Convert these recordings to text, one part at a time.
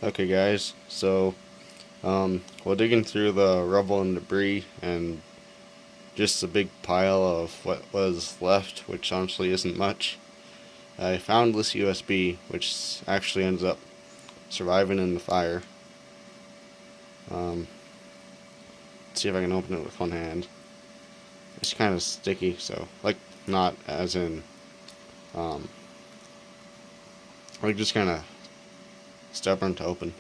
Okay guys, so while digging through the rubble and debris and just a big pile of what was left, which honestly isn't much, I found this USB, which actually ends up surviving in the fire. Let's see if I can open it with one hand. It's kind of sticky, so like not as in um, like just kind of stubborn to open,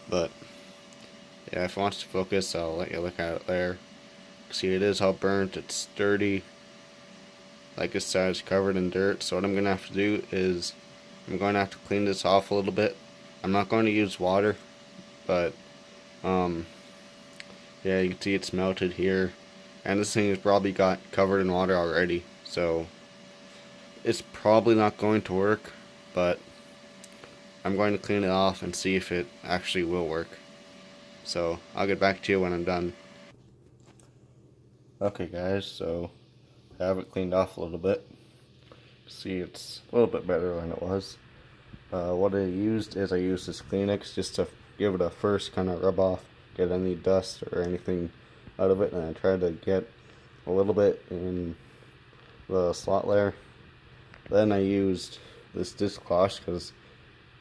but yeah, if it wants to focus, I'll let you look at it there. See, it is all burnt, it's dirty. Like I said, it's covered in dirt, so what I'm going to have to do is I'm going to have to clean this off a little bit. I'm not going to use water, but yeah, you can see it's melted here. And this thing has probably got covered in water already, so it's probably not going to work, but I'm going to clean it off and see if it actually will work. So I'll get back to you when I'm done. Okay guys, so I have it cleaned off a little bit. See, it's a little bit better than it was. What I used is I used this Kleenex just to give it a first kind of rub off, get any dust or anything out of it, and I tried to get a little bit in the slot layer. Then I used this dishcloth because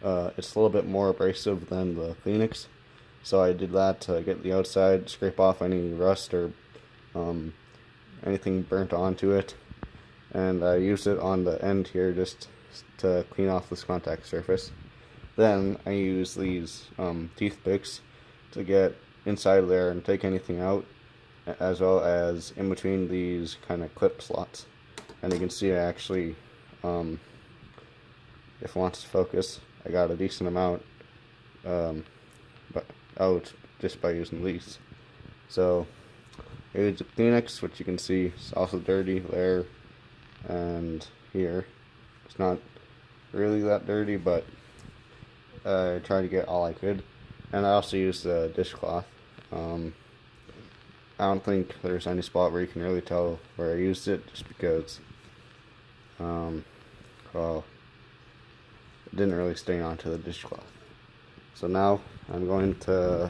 it's a little bit more abrasive than the Kleenex, so I did that to get the outside, scrape off any rust or anything burnt onto it, and I used it on the end here just to clean off this contact surface. Then I use these toothpicks to get inside there and take anything out, as well as in between these kind of clip slots. And you can see I actually, if it wants to focus, I got a decent amount but out just by using these. So I used a Kleenex, which you can see is also dirty there and here. It's not really that dirty, but I tried to get all I could. And I also used the dishcloth. I don't think there's any spot where you can really tell where I used it, just because well, it didn't really stain onto the dishcloth. So now I'm going to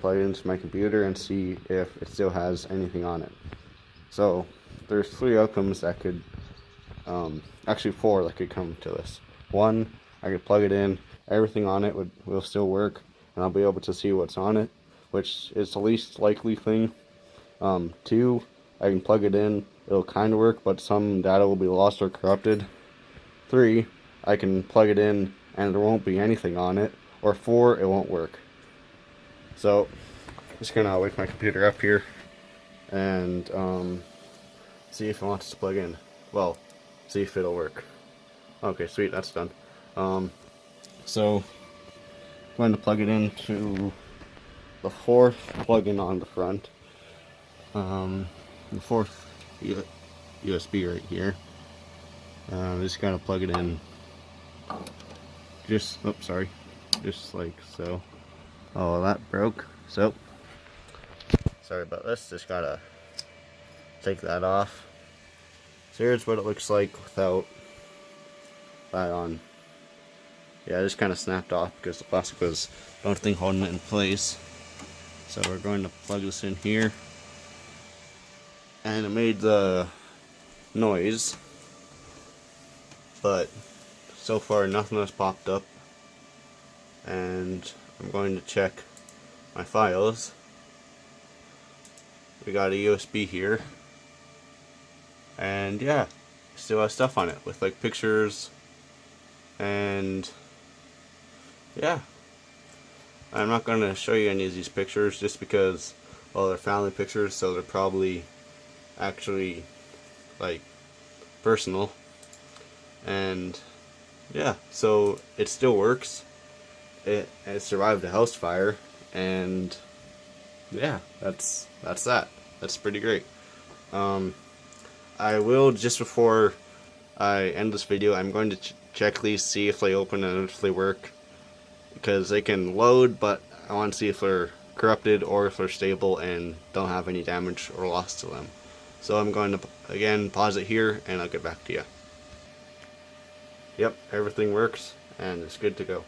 plug it into my computer and see if it still has anything on it. So there's three outcomes that could actually four that could come to this. One, I could plug it in, everything on it will still work, and I'll be able to see what's on it, which is the least likely thing. Two, I can plug it in, it'll kind of work, but some data will be lost or corrupted. Three, I can plug it in and there won't be anything on it. Or four, it won't work. So I'm just gonna wake my computer up here and see if it wants to plug in. Well, see if it'll work. Okay, sweet, that's done. So I'm going to plug it into the fourth plug-in on the front. The fourth USB right here. I'm just gonna plug it in. Just, oops, sorry. Just like so. Oh, that broke. So, sorry about this. Just gotta take that off. So here's what it looks like without that on. Yeah, it just kind of snapped off because the plastic was the only thing holding it in place. So we're going to plug this in here. And it made the noise, but so far nothing has popped up. And I'm going to check my files. We got a USB here, and yeah, still has stuff on it with like pictures, and yeah, I'm not going to show you any of these pictures just because, well, they're family pictures, so they're probably actually like personal. And yeah, so it still works. It survived a house fire, and yeah, that's that. That's pretty great. I will, just before I end this video, I'm going to check these, see if they open and if they work, because they can load, but I want to see if they're corrupted or if they're stable and don't have any damage or loss to them. So I'm going to again pause it here and I'll get back to you. Yep, everything works and it's good to go.